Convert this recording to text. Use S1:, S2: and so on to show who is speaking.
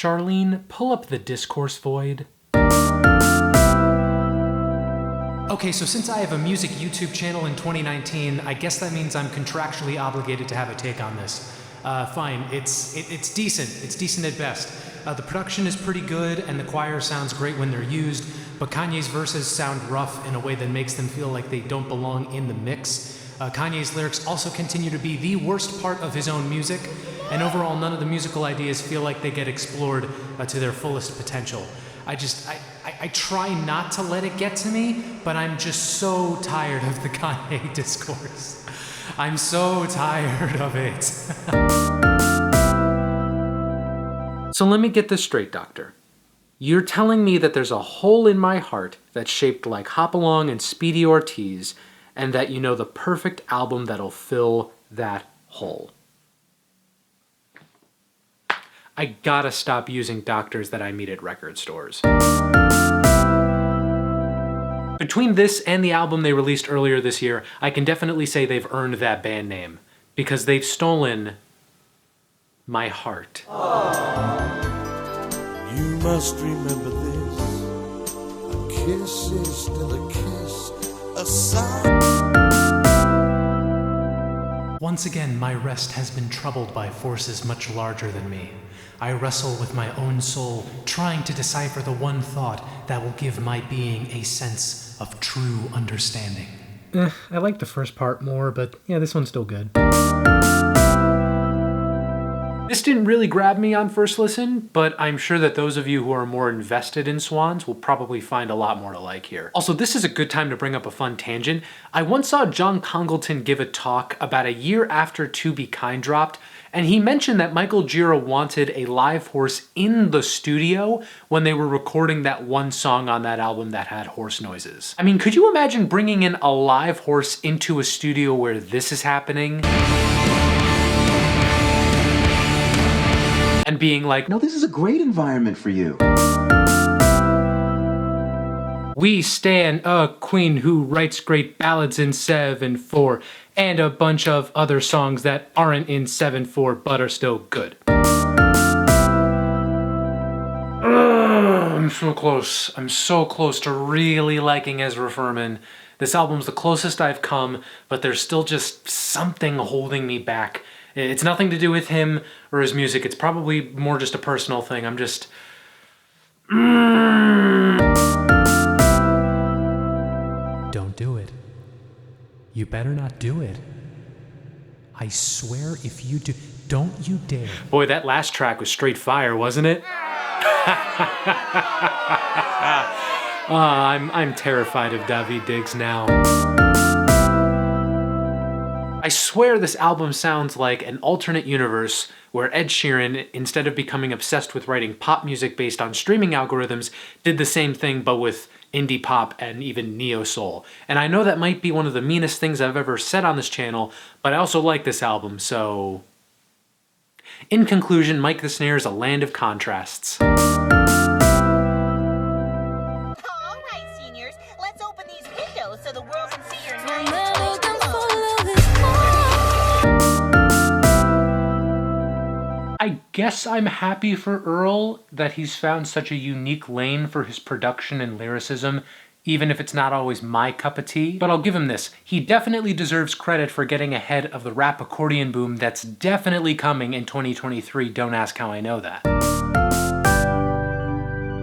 S1: Charlene, pull up the Discourse Void. Okay, so since I have a music YouTube channel in 2019, I guess that means I'm contractually obligated to have a take on this. Fine, it's decent. It's decent at best. The production is pretty good, and the choir sounds great when they're used, but Kanye's verses sound rough in a way that makes them feel like they don't belong in the mix. Kanye's lyrics also continue to be the worst part of his own music, and overall none of the musical ideas feel like they get explored to their fullest potential. I try not to let it get to me, but I'm just so tired of the Kanye discourse. I'm so tired of it. So let me get this straight, Doctor. You're telling me that there's a hole in my heart that's shaped like Hopalong and Speedy Ortiz, and that you know the perfect album that'll fill that hole. I gotta stop using doctors that I meet at record stores. Between this and the album they released earlier this year, I can definitely say they've earned that band name, because they've stolen my heart.
S2: You must remember this. A kiss is still a kiss, a sigh.
S1: Once again, my rest has been troubled by forces much larger than me. I wrestle with my own soul, trying to decipher the one thought that will give my being a sense of true understanding. I like the first part more, but yeah, this one's still good. This didn't really grab me on first listen, but I'm sure that those of you who are more invested in Swans will probably find a lot more to like here. Also, this is a good time to bring up a fun tangent. I once saw John Congleton give a talk about a year after To Be Kind dropped, and he mentioned that Michael Gira wanted a live horse in the studio when they were recording that one song on that album that had horse noises. I mean, could you imagine bringing in a live horse into a studio where this is happening? And being like,
S3: no, this is a great environment for you.
S1: We stan a queen who writes great ballads in 7/4 and a bunch of other songs that aren't in 7/4 but are still good. I'm so close. I'm so close to really liking Ezra Furman. This album's the closest I've come, but there's still just something holding me back. It's nothing to do with him or his music. It's probably more just a personal thing. I'm just... Don't do it. You better not do it. I swear if you do... Don't you dare. Boy, that last track was straight fire, wasn't it? I'm terrified of Daveed Diggs now. I swear this album sounds like an alternate universe where Ed Sheeran, instead of becoming obsessed with writing pop music based on streaming algorithms, did the same thing but with indie pop and even neo-soul. And I know that might be one of the meanest things I've ever said on this channel, but I also like this album, so... In conclusion, Mike the Snare is a land of contrasts. I guess I'm happy for Earl that he's found such a unique lane for his production and lyricism, even if it's not always my cup of tea. But I'll give him this. He definitely deserves credit for getting ahead of the rap accordion boom that's definitely coming in 2023. Don't ask how I know that.